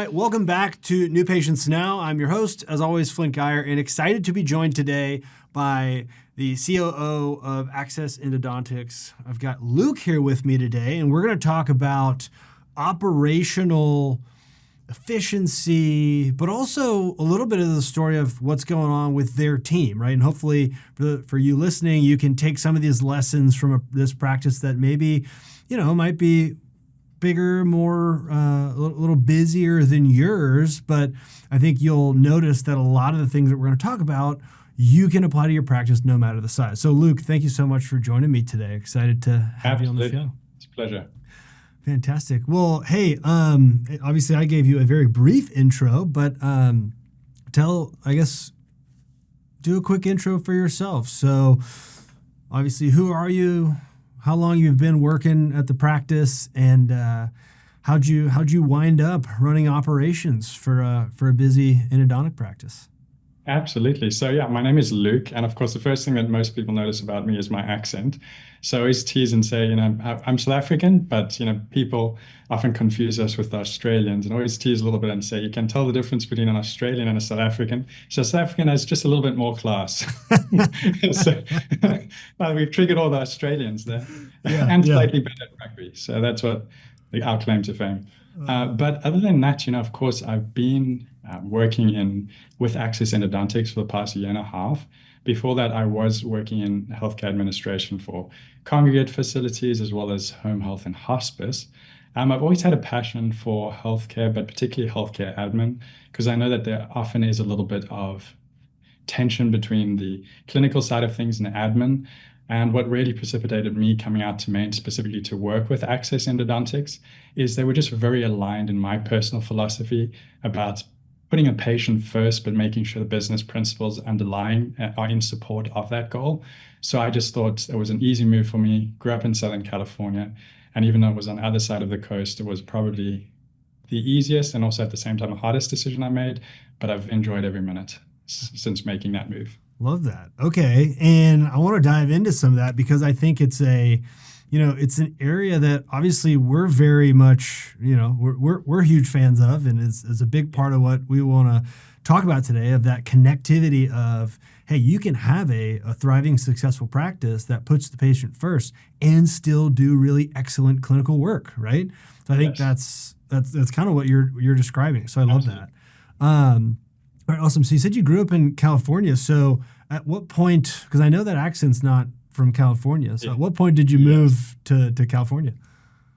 right, welcome back to New Patients Now. I'm your host, as always, Flint Geyer, and excited to be joined today by the COO of Access Endodontics. I've got Luke here with me today, and we're going to talk about operational efficiency, but also a little bit of the story of what's going on with their team, right? And hopefully for you listening, you can take some of these lessons from this practice that maybe, might be bigger, more a little busier than yours, but I think you'll notice that a lot of the things that we're going to talk about, you can apply to your practice no matter the size. So Luke, thank you so much for joining me today. Excited to have you on the show. It's a pleasure. Fantastic. Well, hey, obviously I gave you a very brief intro, but do a quick intro for yourself. So obviously, who are you? How long you've been working at the practice, and how'd you wind up running operations for a busy endodontic practice? Absolutely. So yeah, my name is Luke, and of course, the first thing that most people notice about me is my accent. So I always tease and say, I'm South African, but people often confuse us with the Australians, and always tease a little bit and say you can tell the difference between an Australian and a South African. So South African has just a little bit more class. So we've triggered all the Australians there, and slightly better at rugby. So that's what our claim to fame. But other than that, of course, I've been working with Access Endodontics for the past year and a half. Before that, I was working in healthcare administration for congregate facilities as well as home health and hospice. I've always had a passion for healthcare, but particularly healthcare admin, because I know that there often is a little bit of tension between the clinical side of things and admin. And what really precipitated me coming out to Maine specifically to work with Access Endodontics is they were just very aligned in my personal philosophy about putting a patient first, but making sure the business principles underlying are in support of that goal. So I just thought it was an easy move for me. Grew up in Southern California, and even though it was on the other side of the coast, it was probably the easiest and also at the same time the hardest decision I made, but I've enjoyed every minute since making that move. Love that. Okay. And I want to dive into some of that because I think it's it's an area that obviously we're very much, we're huge fans of, and is a big part of what we want to talk about today, of that connectivity of, hey, you can have a thriving, successful practice that puts the patient first and still do really excellent clinical work, right? So I think that's kind of what you're describing. So I love that. All right, awesome. So you said you grew up in California. So at what point, because I know that accent's not from California. So at what point did you move to California?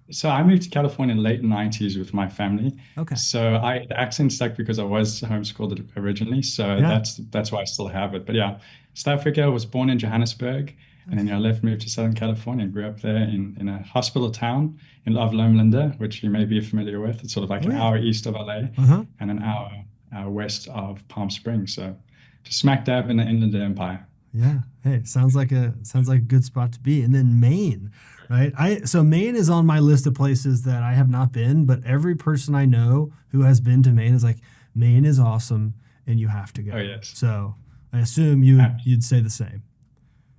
So I moved to California in the late 90s with my family. Okay. So the accent stuck because I was homeschooled originally. So that's why I still have it. But yeah, South Africa, was born in Johannesburg. And then I moved to Southern California and grew up there in a hospital town in Lovelomlinda, which you may be familiar with. It's sort of like an hour east of LA and an hour west of Palm Springs. So just smack dab in the Inland Empire. Yeah. Hey, sounds like a good spot to be. And then Maine, right? So Maine is on my list of places that I have not been, but every person I know who has been to Maine is like, Maine is awesome and you have to go. Oh, yes. So I assume you'd say the same.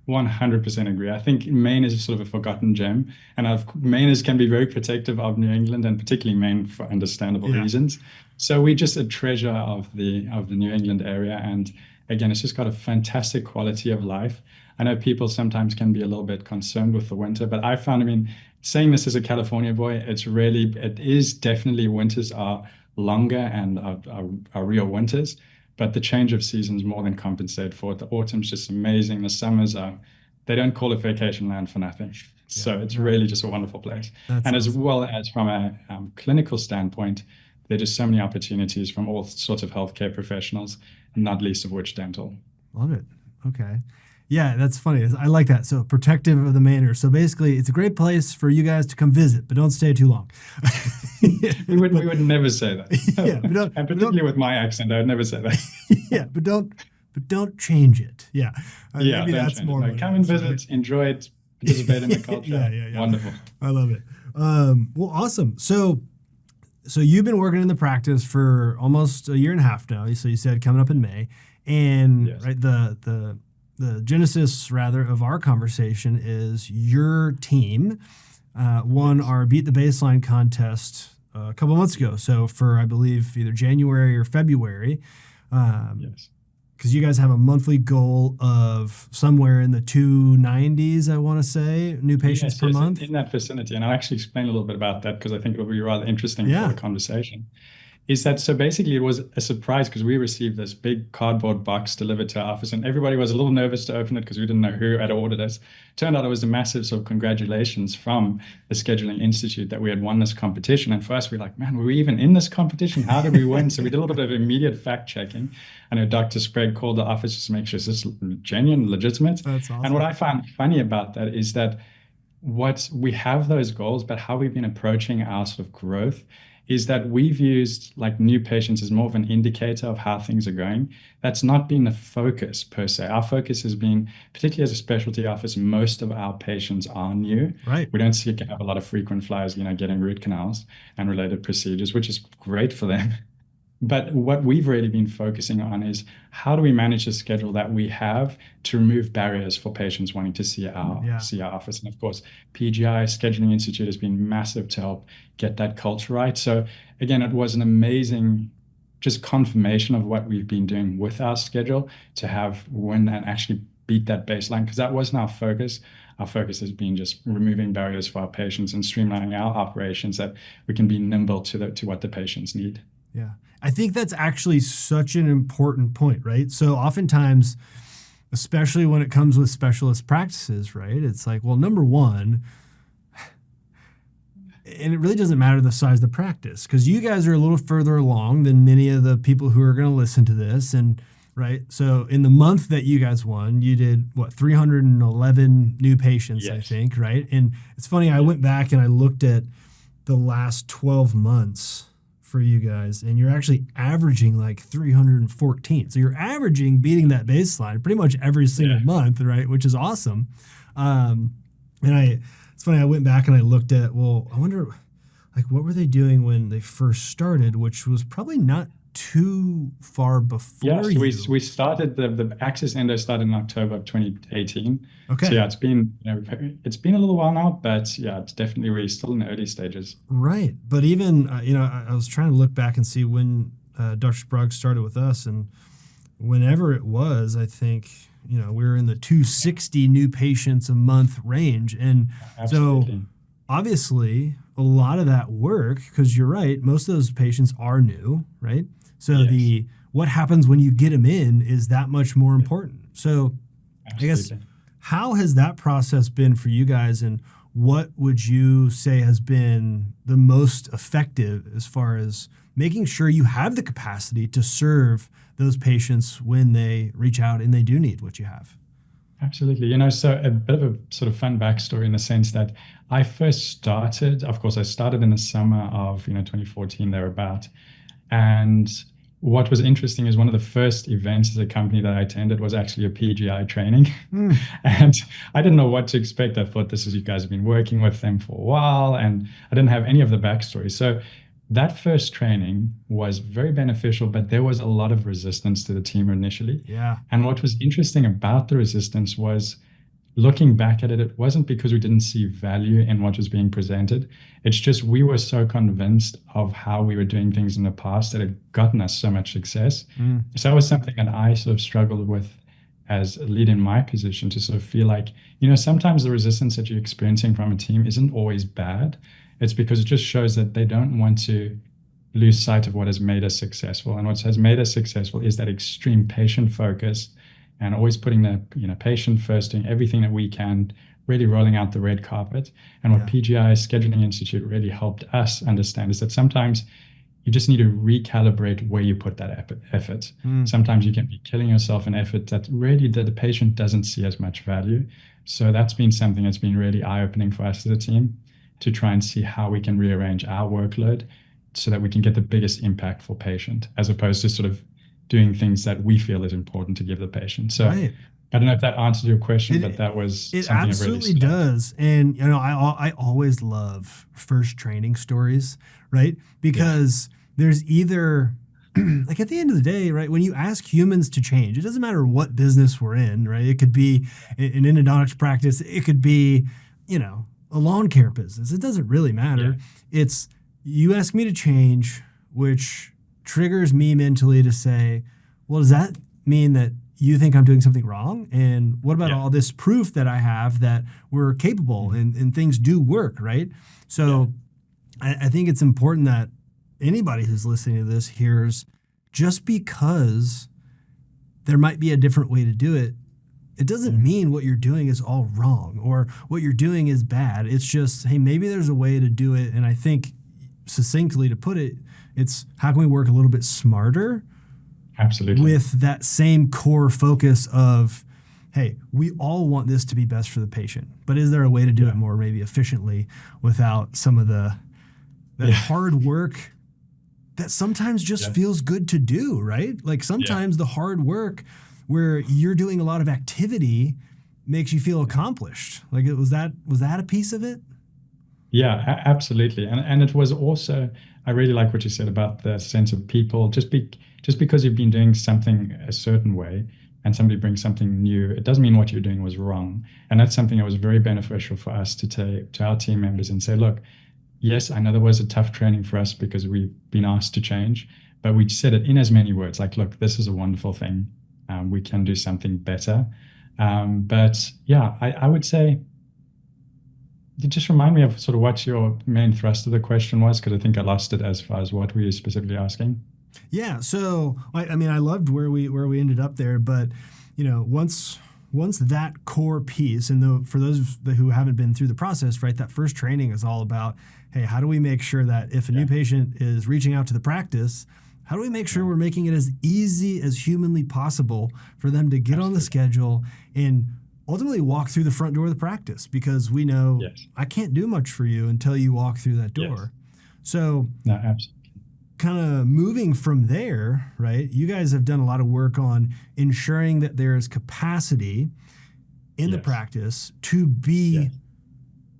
100% agree. I think Maine is sort of a forgotten gem, and Mainers can be very protective of New England, and particularly Maine for understandable reasons. So we're just a treasure of the New England area, and again, it's just got a fantastic quality of life. I know people sometimes can be a little bit concerned with the winter, but I found, saying this as a California boy, it is definitely winters are longer and are real winters. But the change of seasons more than compensate for it. The autumn's just amazing. The summers they don't call it vacation land for nothing. So it's really just a wonderful place. That's awesome. As well as from a clinical standpoint, there are just so many opportunities from all sorts of healthcare professionals, not least of which dental. Love it. Okay. Yeah, that's funny. I like that. So protective of the Mainers. So basically, it's a great place for you guys to come visit, but don't stay too long. we would never say that. And particularly with my accent, I would never say that. but don't change it. Yeah. Maybe that's more. Come and visit, enjoy it, participate in the culture. Yeah. Wonderful. I love it. Well, awesome. So you've been working in the practice for almost a year and a half now. So you said coming up in May, and right the genesis, rather, of our conversation is your team won our Beat the Baseline contest a couple months ago. So for, I believe, either January or February, um, Yes. because you guys have a monthly goal of somewhere in the 290s, I want to say, new patients Yes, per yes, month. in that vicinity. And I'll actually explain a little bit about that because I think it'll be rather interesting for Yeah. the conversation. Is that so basically it was a surprise because we received this big cardboard box delivered to our office and everybody was a little nervous to open it because we didn't know who had ordered it. Turned out it was a massive sort of congratulations from the Scheduling Institute that we had won this competition. And for us, we're like, man, were we even in this competition? How did we win? So we did a little bit of immediate fact checking. I know Dr. Sprague called the office just to make sure is this genuine, legitimate. That's And what awesome. I found funny about that is that what we have those goals, but how we've been approaching our sort of growth is that we've used like new patients as more of an indicator of how things are going. That's not been the focus per se. Our focus has been, particularly as a specialty office, most of our patients are new. Right. We don't see have a lot of frequent flyers, getting root canals and related procedures, which is great for them. But what we've really been focusing on is how do we manage the schedule that we have to remove barriers for patients wanting to Yeah. see our office. And of course, PGI Scheduling Institute has been massive to help get that culture right. So again, it was an amazing just confirmation of what we've been doing with our schedule to have win and actually beat that baseline because that wasn't our focus. Our focus has been just removing barriers for our patients and streamlining our operations that we can be nimble to what the patients need. Yeah. I think that's actually such an important point, right? So oftentimes, especially when it comes with specialist practices, right? It's like, well, number one, and it really doesn't matter the size of the practice because you guys are a little further along than many of the people who are going to listen to this. And right. So in the month that you guys won, you did what, 311 new patients, I Yes. think, right? And it's funny, I Yeah. went back and I looked at the last 12 months for you guys, and you're actually averaging like 314. So you're averaging beating that baseline pretty much every single Yeah. month, right? Which is awesome. Um, and it's funny, I went back and I looked at, well, I wonder, like, what were they doing when they first started, which was probably not too far Yeah, before so you. we started the Access Endo started in October of 2018. So Okay. yeah, it's been a little while now, but yeah, it's definitely we're still in the early stages. Right. But even, I was trying to look back and see when Dr. Sprague started with us, and whenever it was, I think, we were in the 260 new patients a month range. And so Absolutely. obviously, a lot of that work, because you're right, most of those patients are new, right? So Yes. the what happens when you get them in is that much more important. So I guess, Absolutely. how has that process been for you guys, and what would you say has been the most effective as far as making sure you have the capacity to serve those patients when they reach out and they do need what you have? Absolutely. So a bit of a sort of fun backstory in the sense that I first started, of course, I started in the summer of, 2014 thereabout. And what was interesting is one of the first events as a company that I attended was actually a PGI training. Mm, And I didn't know what to expect. I thought this is you guys have been working with them for a while, and I didn't have any of the backstory. So that first training was very beneficial, but there was a lot of resistance to the team initially. yeah, And what was interesting about the resistance was looking back at it, it wasn't because we didn't see value in what was being presented. It's just we were so convinced of how we were doing things in the past that had gotten us so much success. mm, So that was something that I sort of struggled with as a lead in my position to sort of feel like, sometimes the resistance that you're experiencing from a team isn't always bad. It's because it just shows that they don't want to lose sight of what has made us successful. And what has made us successful is that extreme patient focus and always putting the patient first, doing everything that we can, really rolling out the red carpet. And what yeah, PGI Scheduling Institute really helped us understand is that sometimes you just need to recalibrate where you put that effort. mm, Sometimes you can be killing yourself in effort that really the patient doesn't see as much value. So that's been something that's been really eye-opening for us as a team to try and see how we can rearrange our workload so that we can get the biggest impact for patient as opposed to sort of doing things that we feel is important to give the patient. So right. I don't know if that answers your question, but It that was it something that really absolutely stood out. does, and I always love first training stories, right? Yeah, Because there's either like at the end of the day, right? When you ask humans to change, it doesn't matter what business we're in, right? It could be an endodontics practice, it could be, a lawn care business. It doesn't really yeah, matter. It's you ask me to change, which triggers me mentally to say, well, does that mean that you think I'm doing something wrong? And what about Yeah. all this proof that I have that we're capable Mhm. and things do work, right? Yeah. So I think it's important that anybody who's listening to this hears just because there might be a different way to do it, it doesn't Mhm. mean what you're doing is all wrong or what you're doing is bad. It's just, hey, maybe there's a way to do it. And I think succinctly to put it, it's how can we work a little bit smarter Absolutely. with that same core focus of, hey, we all want this to be best for the patient, but is there a way to do it Yeah. more maybe efficiently without some of the that Yeah. hard work that sometimes just Yeah. feels good to do, right? Like Yeah. sometimes the hard work where you're doing a lot of activity makes you feel accomplished. Like it was that a piece of it? Yeah, absolutely. And it was also, I really like what you said about the sense of people. Just because you've been doing something a certain way and somebody brings something new, it doesn't mean what you're doing was wrong. And that's something that was very beneficial for us to take to our team members and say, look, yes, I know there was a tough training for us because we've been asked to change, but we said it in as many words, like, look, this is a wonderful thing. We can do something better. But yeah, I would say, you just remind me of sort of what your main thrust of the question was, because I think I lost it as far as what were you specifically asking? Yeah. So I mean, I loved where we ended up there, but once that core piece, and for those who haven't been through the process, right, that first training is all about, hey, how do we make sure that if a Yeah, new patient is reaching out to the practice, how do we make sure yeah, we're making it as easy as humanly possible for them to get on the absolutely. schedule and ultimately walk through the front door of the practice because we know Yes, I can't do much for you until you walk through that yes. door. So No, absolutely. kind of moving from there, right? You guys have done a lot of work on ensuring that there is capacity in the Yes, practice to be yes,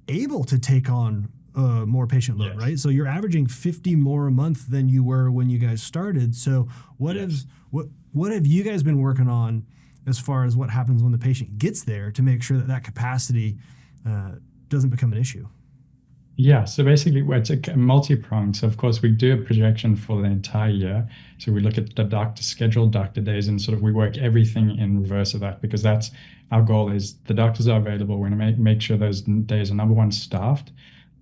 able to take on more patient load, yes, right? So you're averaging 50 more a month than you were when you guys started. So what yes. has what have you guys been working on as far as what happens when the patient gets there to make sure that that capacity uh, doesn't become an issue? Yeah, so basically, well, it's a multi-pronged. So, of course, we do a projection for the entire year. So, we look at the doctor schedule, doctor days, and sort of we work everything in reverse of that because that's our goal is the doctors are available. We're going to make sure those days are number one staffed.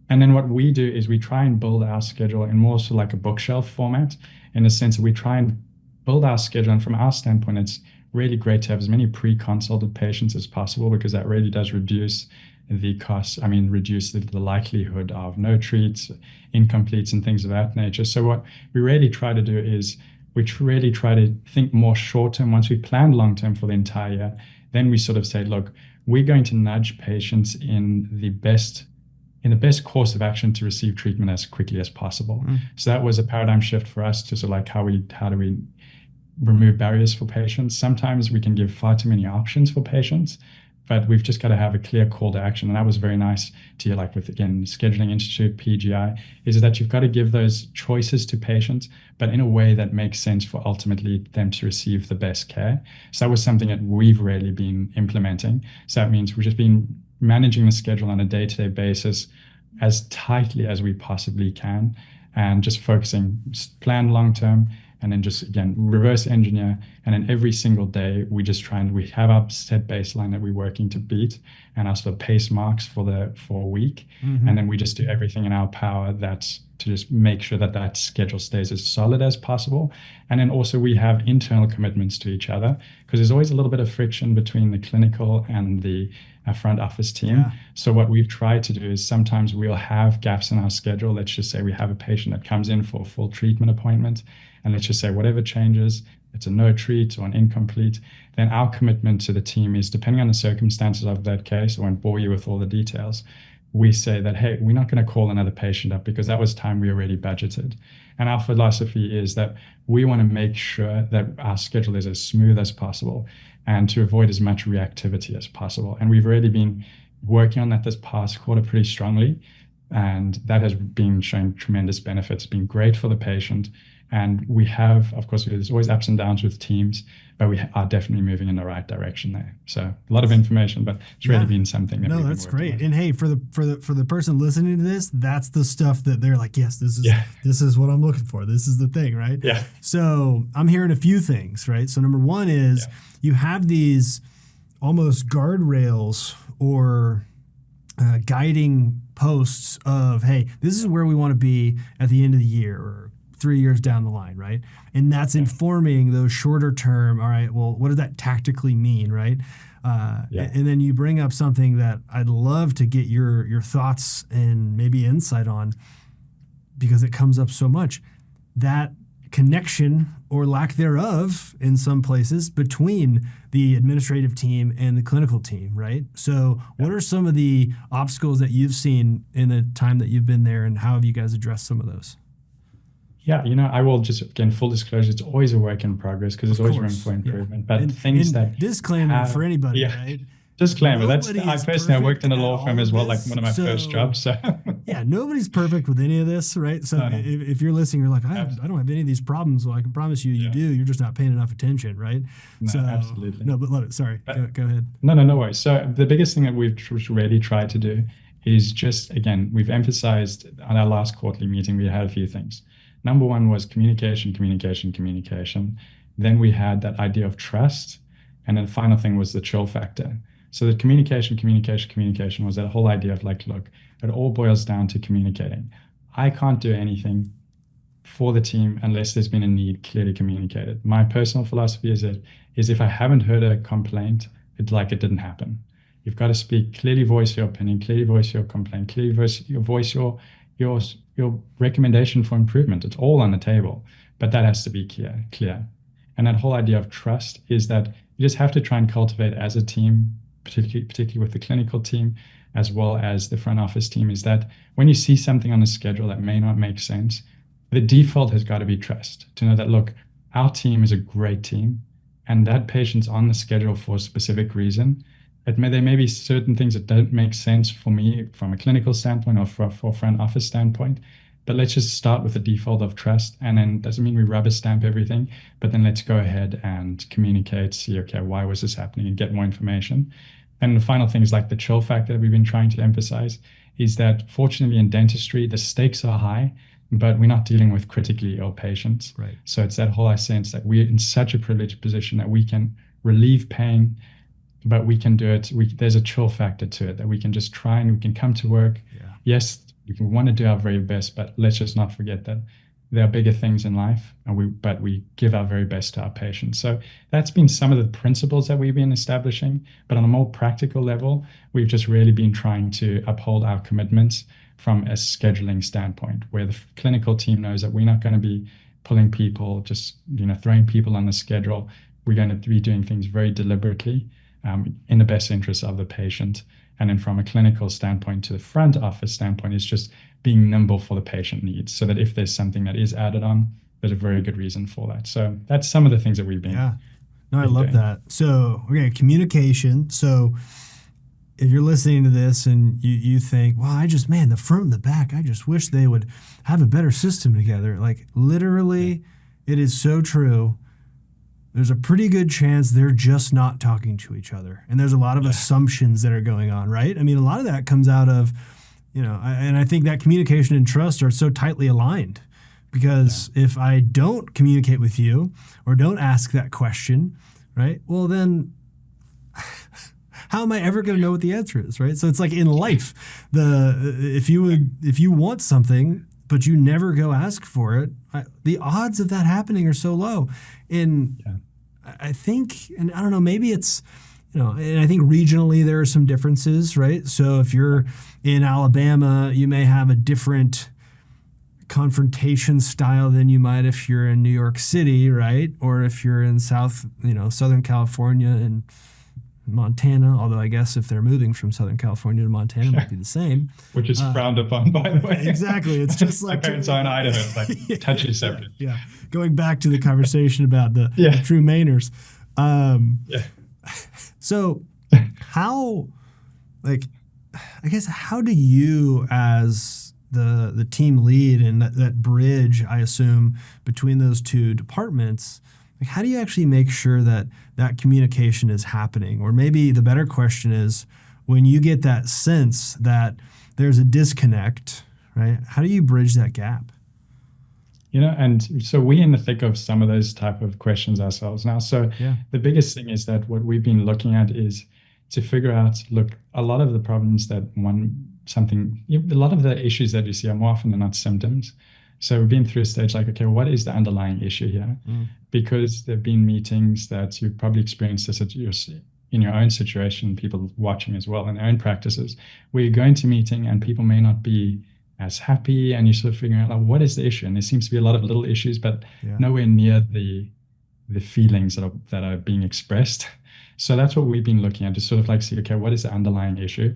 And then what we do is we try and build our schedule in more so like a bookshelf format, in the sense that we try and build our schedule. And from our standpoint, it's really great to have as many pre-consulted patients as possible because that really does reduce the costs. I mean, reduce the likelihood of no treats, incompletes, and things of that nature. So what we really try to do is really try to think more short term. Once we plan long term for the entire year, then we sort of say, look, we're going to nudge patients in the best course of action to receive treatment as quickly as possible. Mm. So that was a paradigm shift for us to sort of like how do we remove barriers for patients. Sometimes we can give far too many options for patients, but we've just got to have a clear call to action. And that was very nice to hear, like with again, Scheduling Institute, PGI, is that you've got to give those choices to patients, but in a way that makes sense for ultimately them to receive the best care. So that was something that we've really been implementing. So that means we've just been managing the schedule on a day-to-day basis as tightly as we possibly can and just focusing plan long term and then just again reverse engineer, and then every single day we have our set baseline that we're working to beat and our sort of pace marks for a week, and Mm-hmm. then we just do everything in our power that's to just make sure that that schedule stays as solid as possible. And then also we have internal commitments to each other because there's always a little bit of friction between the clinical and the front office team. Yeah. So what we've tried to do is sometimes we'll have gaps in our schedule. Let's just say we have a patient that comes in for a full treatment appointment, and let's just say whatever changes, it's a no treat or an incomplete, then our commitment to the team is depending on the circumstances of that case. I won't bore you with all the details. We say that, hey, we're not going to call another patient up because that was time we already budgeted. And our philosophy is that we want to make sure that our schedule is as smooth as possible and to avoid as much reactivity as possible. And we've really been working on that this past quarter pretty strongly. And that has been showing tremendous benefits, been great for the patient. And we have, of course, there's always ups and downs with teams, but we are definitely moving in the right direction there. So a lot of information, but it's really been something that no, we've been that's working great. with. And hey, for the person listening to this, that's the stuff that they're like, yes, Yeah. this is what I'm looking for. This is the thing, right? Yeah. So I'm hearing a few things, right? So number one is you have these almost guardrails or guiding posts of, hey, this is where we want to be at the end of the year or 3 years down the line, right? And that's informing those shorter term, all right, well, what does that tactically mean, right? And then you bring up something that I'd love to get your thoughts and maybe insight on, because it comes up so much. That connection or lack thereof in some places between the administrative team and the clinical team, right? So what are some of the obstacles that you've seen in the time that you've been there, and how have you guys addressed some of those? Yeah, I will just, again, full disclosure, it's always a work in progress because there's always room for improvement. But things that disclaimer for anybody, right? Disclaimer. Nobody I is personally, I worked in a perfect law at firm all as of well, like this. one of my first jobs. So yeah, nobody's perfect with any of this, right? So No. if you're listening, you're like, I don't have any of these problems. Well, I can promise you, you do. You're just not paying enough attention, right? No, So absolutely. no, but love it. Sorry, go ahead. No worries. So the biggest thing that we've really tried to do is just, again, we've emphasized on our last quarterly meeting, we had a few things. Number one was communication, communication, communication. Then we had that idea of trust. And then the final thing was the chill factor. So the communication, communication, communication was that whole idea of like, look, it all boils down to communicating. I can't do anything for the team unless there's been a need clearly communicated. My personal philosophy is if I haven't heard a complaint, it's like it didn't happen. You've got to speak, clearly voice your opinion, clearly voice your complaint, clearly voice your recommendation for improvement. It's all on the table, but that has to be clear. And that whole idea of trust is that you just have to try and cultivate as a team, particularly with the clinical team, as well as the front office team, is that when you see something on the schedule that may not make sense, the default has got to be trust. To know that, look, our team is a great team, and that patient's on the schedule for a specific reason. There may be certain things that don't make sense for me from a clinical standpoint or for front office standpoint, but let's just start with the default of trust. And then doesn't mean we rubber stamp everything, but then let's go ahead and communicate, see, okay, why was this happening, and get more information. And the final thing is like the chill factor that we've been trying to emphasize is that fortunately in dentistry, the stakes are high, but we're not dealing with critically ill patients. Right. So it's that whole sense that we're in such a privileged position that we can relieve pain, but we can do it. There's a chill factor to it that we can just try and we can come to work. Yeah. Yes, we can want to do our very best, but let's just not forget that there are bigger things in life, but we give our very best to our patients. So that's been some of the principles that we've been establishing. But on a more practical level, we've just really been trying to uphold our commitments from a scheduling standpoint, where the clinical team knows that we're not going to be pulling people, just throwing people on the schedule. We're going to be doing things very deliberately in the best interest of the patient. And then from a clinical standpoint to the front office standpoint, is just being nimble for the patient needs, so that if there's something that is added on, there's a very good reason for that. So that's some of the things that we've been. Yeah. No, I love that. So, okay, communication. So if you're listening to this and you think, well, the front and the back, I just wish they would have a better system together. Like literally, it is so true. There's a pretty good chance they're just not talking to each other. And there's a lot of assumptions that are going on, right? I mean, a lot of that comes out of, and I think that communication and trust are so tightly aligned, because if I don't communicate with you or don't ask that question, right? Well, then how am I ever going to know what the answer is, right? So it's like in life, if you want something, but you never go ask for it, the odds of that happening are so low. And I think, and I don't know, maybe it's, and I think regionally there are some differences, right? So if you're in Alabama, you may have a different confrontation style than you might if you're in New York City, right? Or if you're in Southern California and Montana, although I guess if they're moving from Southern California to Montana, it might be the same. Which is frowned upon, by the way. Exactly. It's just like... My parents are in Idaho, it's like touchy subject. Yeah. Going back to the conversation about the true Mainers. So how do you as the team lead and that bridge, I assume, between those two departments, like how do you actually make sure that that communication is happening? Or maybe the better question is, when you get that sense that there's a disconnect, right? How do you bridge that gap? And so we're in the thick of some of those type of questions ourselves now. So Yeah. the biggest thing is that what we've been looking at is to figure out, look, a lot of the problems that a lot of the issues that you see are more often than not symptoms. So we've been through a stage like, okay, what is the underlying issue here? Mm. Because there've been meetings that you've probably experienced this in your own situation, people watching as well in their own practices, where you're going to meeting and people may not be as happy, and you're sort of figuring out like what is the issue, and there seems to be a lot of little issues but Yeah. nowhere near the feelings that are being expressed. So that's what we've been looking at, to sort of like see, okay, what is the underlying issue?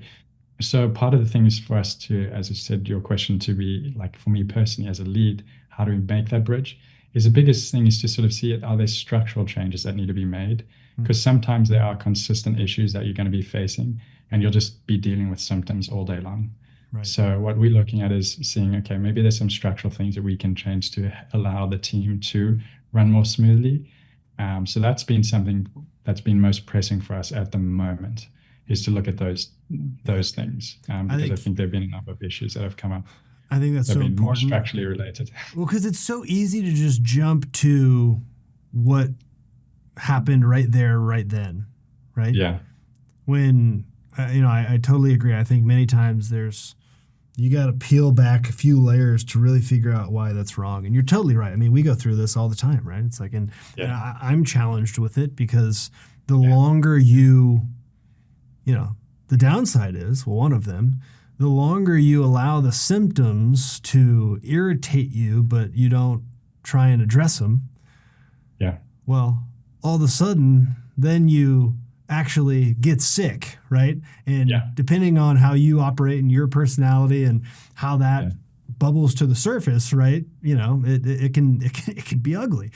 So part of the thing is for us to, as I said, your question, to be like, for me personally as a lead, how do we make that bridge? Is the biggest thing is to sort of see it, are there structural changes that need to be made? Mm. Because sometimes there are consistent issues that you're going to be facing and you'll just be dealing with symptoms all day long. Right. So what we're looking at is seeing, okay, maybe there's some structural things that we can change to allow the team to run more smoothly. So that's been something that's been most pressing for us at the moment, is to look at those things, because I think there've been a number of issues that have come up I think that's that so have been more important. structurally related. Well, because it's so easy to just jump to what happened right there, right then, right? Yeah, When, I totally agree. I think many times you got to peel back a few layers to really figure out why that's wrong. And you're totally right. I mean, we go through this all the time, right? It's like, and I'm challenged with it because the longer the downside is, well, one of them, the longer you allow the symptoms to irritate you, but you don't try and address them, yeah, well, all of a sudden, then you actually get sick, right? And depending on how you operate and your personality and how that bubbles to the surface, right? It can be ugly.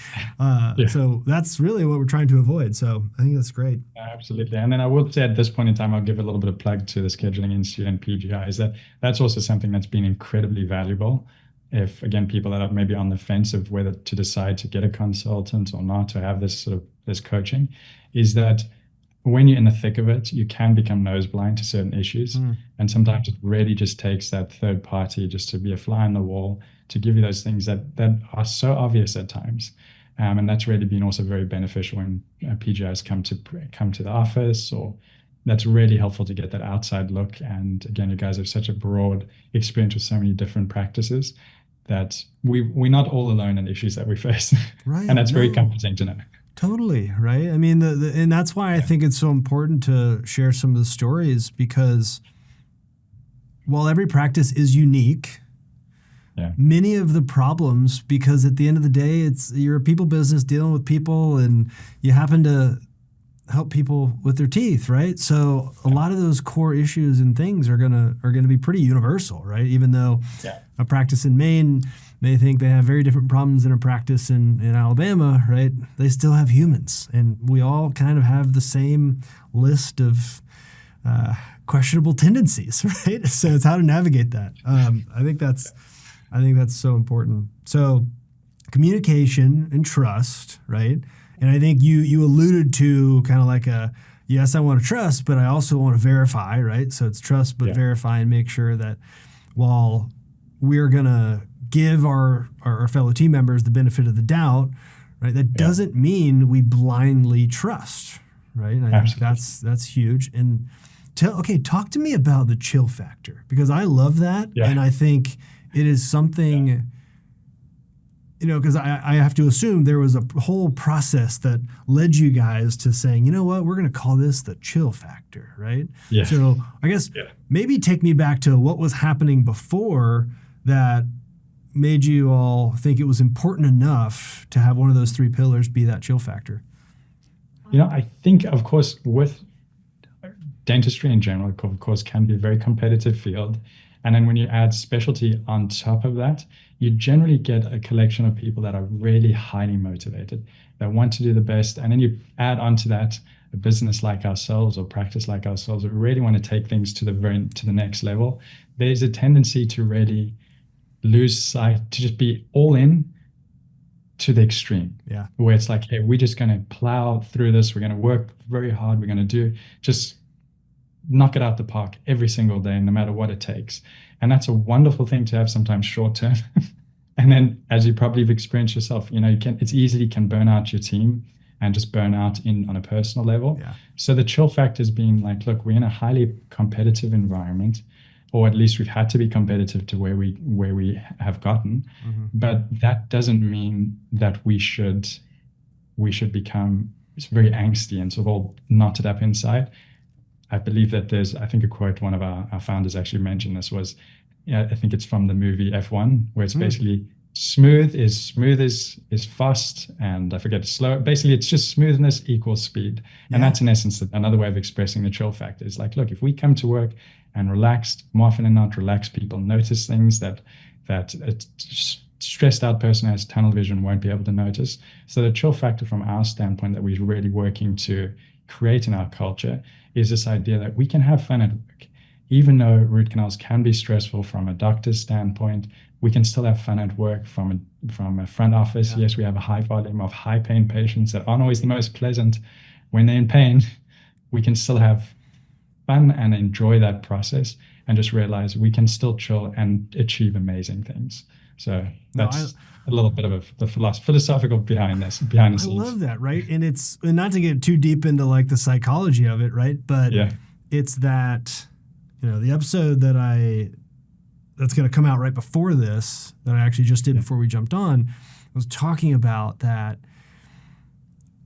So that's really what we're trying to avoid. So I think that's great. absolutely. And then I will say at this point in time, I'll give a little bit of plug to the Scheduling Institute and PGI, is that's also something that's been incredibly valuable. If, again, people that are maybe on the fence of whether to decide to get a consultant or not, to have this coaching, is that when you're in the thick of it, you can become nose blind to certain issues. And sometimes it really just takes that third party just to be a fly on the wall, to give you those things that are so obvious at times. And that's really been also very beneficial when PGIs come to the office, or that's really helpful to get that outside look. And again, you guys have such a broad experience with so many different practices that we're not all alone in issues that we face. Right. And that's very comforting to know. Totally, right? I mean, and that's why I think it's so important to share some of the stories, because while every practice is unique, many of the problems, because at the end of the day, you're a people business dealing with people, and you happen to help people with their teeth, right? So a lot of those core issues and things are gonna be pretty universal, right? Even though a practice in Maine may think they have very different problems than a practice in Alabama, right? They still have humans, and we all kind of have the same list of questionable tendencies, right? So it's how to navigate that. I think that's so important. So communication and trust, right? And I think you alluded to kind of like yes, I want to trust, but I also want to verify, right? So it's trust, but verify, and make sure that while we're going to give our fellow team members the benefit of the doubt, right? That doesn't mean we blindly trust, right? And I think that's huge. And talk to me about the chill factor, because I love that. And I think it is something, because I have to assume there was a whole process that led you guys to saying, you know what, we're going to call this the chill factor, right? Yeah. So I guess maybe take me back to what was happening before that made you all think it was important enough to have one of those three pillars be that chill factor. I think, of course, with dentistry in general, of course, can be a very competitive field. And then when you add specialty on top of that, you generally get a collection of people that are really highly motivated, that want to do the best. And then you add onto that a business like ourselves, or practice like ourselves, that really want to take things to the next level. There's a tendency to really lose sight, to just be all in to the extreme, Yeah. where it's like, hey, we're just going to plow through this. We're going to work very hard. We're going to do just knock it out the park every single day, no matter what it takes. And that's a wonderful thing to have sometimes short term. And then, as you probably have experienced yourself, it's easily can burn out your team and just burn out in on a personal level. Yeah. So the chill factor is being like, look, we're in a highly competitive environment, or at least we've had to be competitive to where we have gotten. Mm-hmm. But that doesn't mean that we should become very angsty and sort of all knotted up inside. I believe that I think a quote one of our founders actually mentioned this was, yeah, I think it's from the movie F1, where it's basically smooth is fast, and I forget slow. Basically, it's just smoothness equals speed. And that's in essence another way of expressing the chill factor. Is like, look, if we come to work and relaxed, more often than not, relaxed people notice things that a stressed out person who has tunnel vision won't be able to notice. So the chill factor from our standpoint that we're really working to create in our culture is this idea that we can have fun at work. Even though root canals can be stressful from a doctor's standpoint, we can still have fun at work from a front office. Yeah. Yes, we have a high volume of high pain patients that aren't always the most pleasant when they're in pain. We can still have fun and enjoy that process and just realize we can still chill and achieve amazing things. So that's a little bit of the philosophical behind the scenes. I love that, right? And not to get too deep into like the psychology of it, right? But it's that, the episode that's going to come out right before this, that I actually just did before we jumped on, was talking about that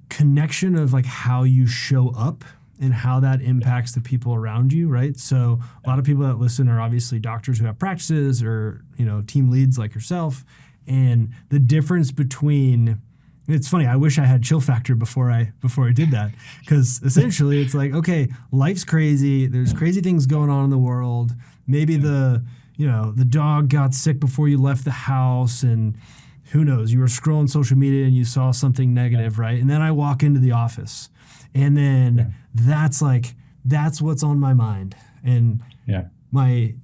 connection of like how you show up and how that impacts the people around you, right? So a lot of people that listen are obviously doctors who have practices or, team leads like yourself. And the difference between, it's funny, I wish I had chill factor before I did that, because essentially it's like, okay, life's crazy. There's crazy things going on in the world. Maybe the dog got sick before you left the house, and who knows, you were scrolling social media and you saw something negative, right? And then I walk into the office, and then that's what's on my mind. And my,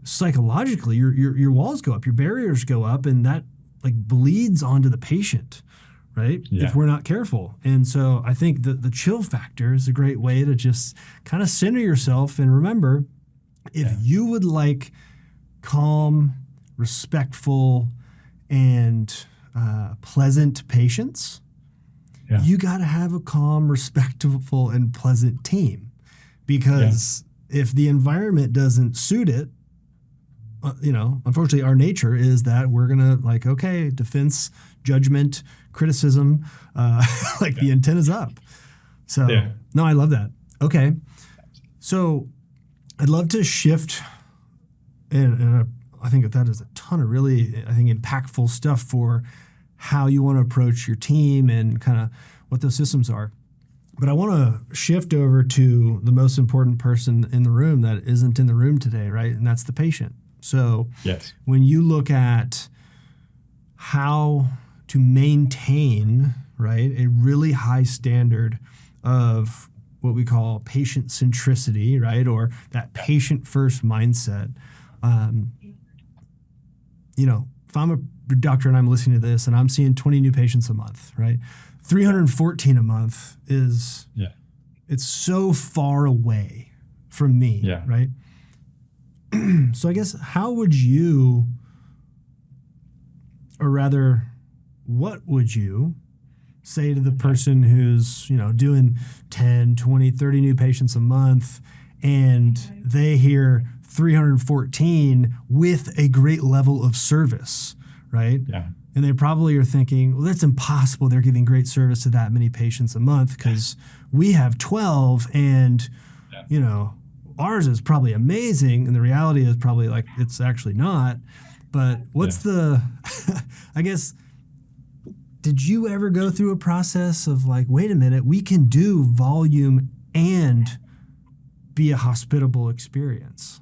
psychologically, your walls go up, your barriers go up, and that like bleeds onto the patient, right? If we're not careful. And so I think the chill factor is a great way to just kind of center yourself and remember, if you would like calm, respectful, and pleasant patients, you got to have a calm, respectful, and pleasant team. Because if the environment doesn't suit it, unfortunately, our nature is that we're going to defense, judgment, criticism, the antenna's up. So, no, I love that. Okay. So I'd love to shift, and I think that is a ton of really, impactful stuff for how you want to approach your team and kind of what those systems are. But I want to shift over to the most important person in the room that isn't in the room today, right? And that's the patient. So when you look at how to maintain, right, a really high standard of what we call patient centricity, right, or that patient first mindset, if I'm a doctor and I'm listening to this and I'm seeing 20 new patients a month, right, 314 a month is, it's so far away from me, right? So I guess how would you, or rather, what would you say to the person who's, doing 10, 20, 30 new patients a month, and they hear 314 with a great level of service, right? And they probably are thinking, well, that's impossible. They're giving great service to that many patients a month because we have 12 and, ours is probably amazing. And the reality is probably like, it's actually not. But what's the, I guess, did you ever go through a process of like, wait a minute, we can do volume and be a hospitable experience?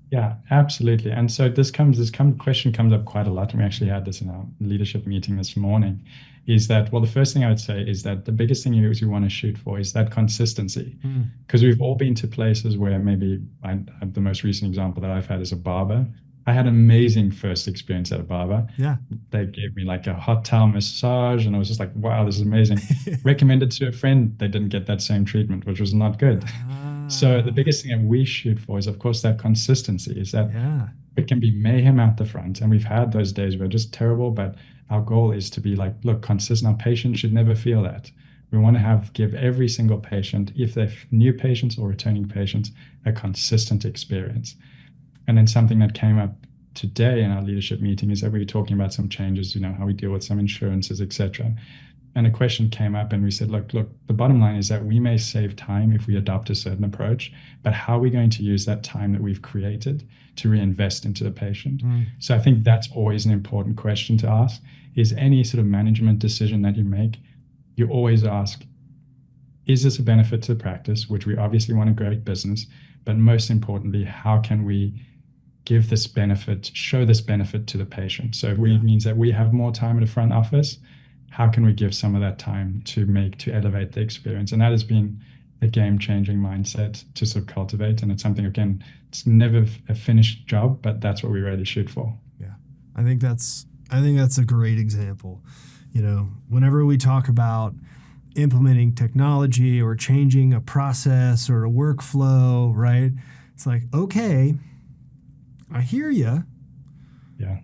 Yeah, absolutely. And so this question comes up quite a lot. And we actually had this in our leadership meeting this morning, is that, well, the first thing I would say is that the biggest thing you want to shoot for is that consistency. Because we've all been to places where maybe the most recent example that I've had is a barber. I had an amazing first experience at a barber. Yeah. They gave me like a hot towel massage, and I was just like, wow, this is amazing. Recommended to a friend, they didn't get that same treatment, which was not good. So the Ah, biggest thing that we shoot for is, of course, that consistency. Is that yeah. it can be mayhem out the front, and we've had those days where just terrible. But our goal is to be like, look, consistent. Our patients should never feel that. We want to give every single patient, if they're new patients or returning patients, a consistent experience. And then something that came up today in our leadership meeting is that we were talking about some changes, how we deal with some insurances, etc. And a question came up, and we said, look, the bottom line is that we may save time if we adopt a certain approach, but how are we going to use that time that we've created to reinvest into the patient? Mm, So I think that's always an important question to ask. Is any sort of management decision that you make, you always ask, is this a benefit to the practice, which we obviously want a great business, but most importantly, how can we give this benefit, show this benefit to the patient? So if yeah. it means that we have more time in the front office, how can we give some of that time to elevate the experience? And that has been a game-changing mindset to sort of cultivate. And it's something, again, it's never a finished job, but that's what we really shoot for. Yeah. I think that's a great example. Whenever we talk about implementing technology or changing a process or a workflow, right? It's like, okay, I hear you. Yeah.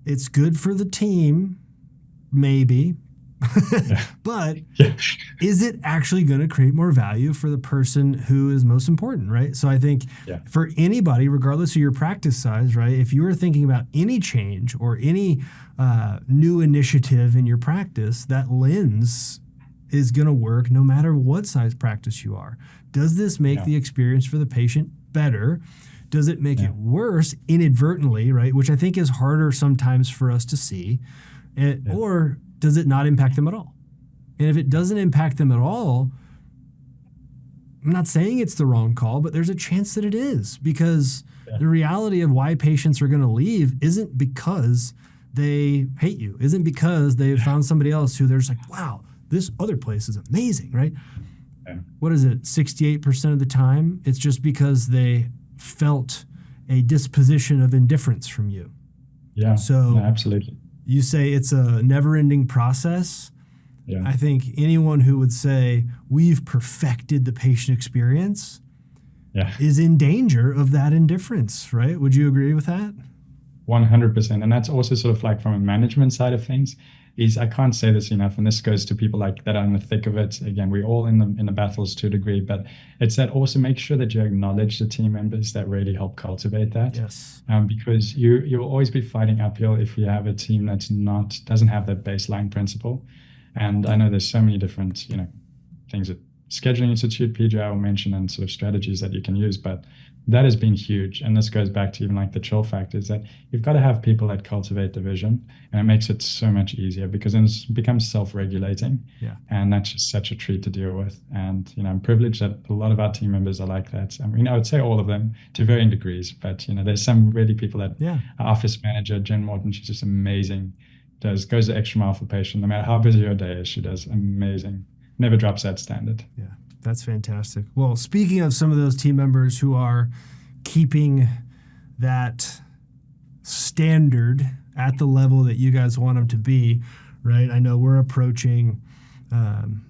It's good for the team, maybe. Yeah. But Yeah. is it actually going to create more value for the person who is most important, right? So I think Yeah. for anybody, regardless of your practice size, right, if you are thinking about any change or any new initiative in your practice, that lens is going to work no matter what size practice you are. Does this make Yeah. the experience for the patient better? Does it make Yeah. it worse inadvertently, right? Which I think is harder sometimes for us to see. Yeah. Or does it not impact them at all? And if it doesn't impact them at all, I'm not saying it's the wrong call, but there's a chance that it is, because Yeah. the reality of why patients are going to leave isn't because they hate you, isn't because they found somebody else who they're just like, wow, this other place is amazing, right? Yeah. What is it? 68% of the time, it's just because they felt a disposition of indifference from you. Yeah. So No, absolutely. you say it's a never-ending process. Yeah. I think anyone who would say we've perfected the patient experience Yeah. is in danger of that indifference, right? Would you agree with that? 100%. And that's also sort of like from a management side of things, is I can't say this enough, and this goes to people like that are in the thick of it. Again, we're all in the battles to a degree, but it's that also make sure that you acknowledge the team members that really help cultivate that. Yes. Because you'll always be fighting uphill if you have a team doesn't have that baseline principle. And I know there's so many different, things that Scheduling Institute, PGI will mention, and sort of strategies that you can use, but that has been huge. And this goes back to even like the chill factor, is that you've got to have people that cultivate the vision, and it makes it so much easier because then it becomes self-regulating. Yeah. And that's just such a treat to deal with. And, I'm privileged that a lot of our team members are like that. I mean, I would say all of them to varying degrees, but, there's some really people that Yeah. our office manager, Jen Morton, she's just amazing. Goes the extra mile for patient, no matter how busy her day is, she does amazing. Never drops that standard. Yeah. That's fantastic. Well, speaking of some of those team members who are keeping that standard at the level that you guys want them to be, right? I know we're approaching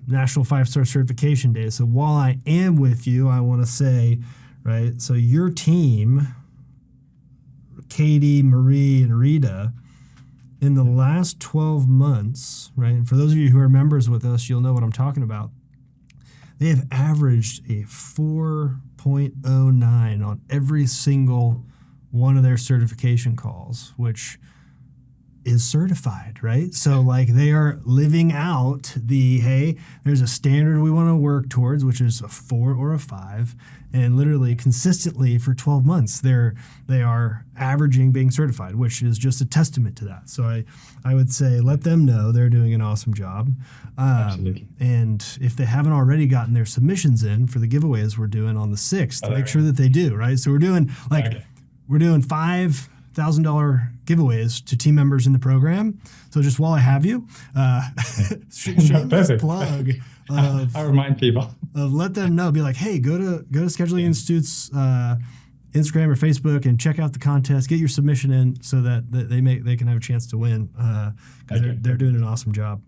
National 5-Star Certification Day. So while I am with you, I want to say, right, so your team, Katie, Marie, and Rita, in the last 12 months, right, and for those of you who are members with us, you'll know what I'm talking about. They have averaged a 4.09 on every single one of their certification calls, which is certified, right? So like they are living out the, hey, there's a standard we want to work towards, which is a 4 or a 5, and literally consistently for 12 months they are averaging being certified, which is just a testament to that. So I would say let them know they're doing an awesome job. Absolutely. And if they haven't already gotten their submissions in for the giveaways we're doing on the 6th, make sure that they do, right? So we're doing $5,000 giveaways to team members in the program. So just while I have you, shameless plug I'll remind people. let them know. Be like, hey, go to Scheduling Institute's Instagram or Facebook and check out the contest. Get your submission in so that they can have a chance to win because they're doing an awesome job.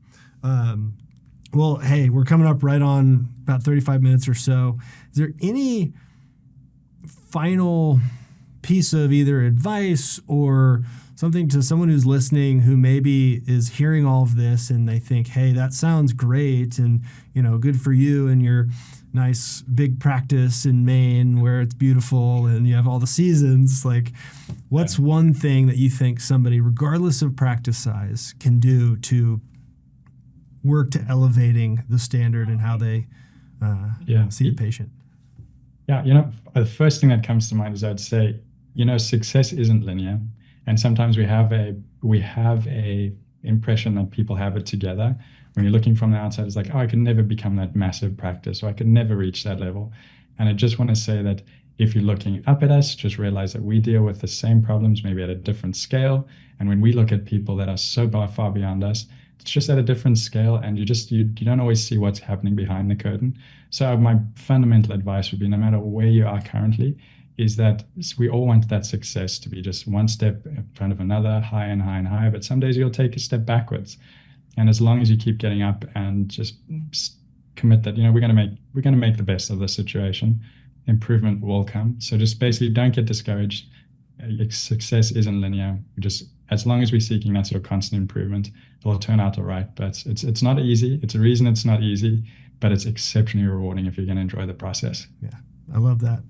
Well, hey, we're coming up right on about 35 minutes or so. Is there any final piece of either advice or something to someone who's listening who maybe is hearing all of this and they think, hey, that sounds great and, good for you and your nice big practice in Maine where it's beautiful and you have all the seasons. Like, what's one thing that you think somebody, regardless of practice size, can do to work to elevating the standard and how they see a patient? Yeah, the first thing that comes to mind is I'd say, success isn't linear. And sometimes we have a impression that people have it together. When you're looking from the outside, it's like, oh, I could never become that massive practice, or I could never reach that level. And I just want to say that if you're looking up at us, just realize that we deal with the same problems, maybe at a different scale. And when we look at people that are so far beyond us, it's just at a different scale, and you don't always see what's happening behind the curtain. So my fundamental advice would be, no matter where you are currently, is that we all want that success to be just one step in front of another, higher and higher and higher. But some days you'll take a step backwards, and as long as you keep getting up and just commit that, we're gonna make the best of the situation, improvement will come. So just basically don't get discouraged. Success isn't linear. As long as we're seeking that sort of constant improvement, it'll turn out all right. But it's not easy. It's a reason it's not easy, but it's exceptionally rewarding if you're going to enjoy the process. Yeah, I love that.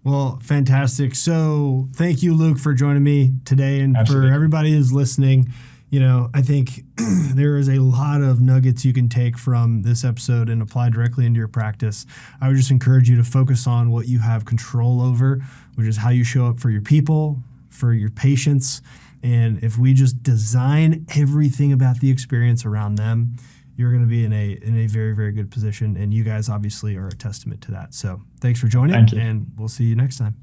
Well, fantastic. So thank you, Luke, for joining me today. And Absolutely. For everybody who's listening, I think there is a lot of nuggets you can take from this episode and apply directly into your practice. I would just encourage you to focus on what you have control over, which is how you show up for your people, for your patients. And if we just design everything about the experience around them, you're going to be in a very, very good position. And you guys obviously are a testament to that. So thanks for joining, and we'll see you next time.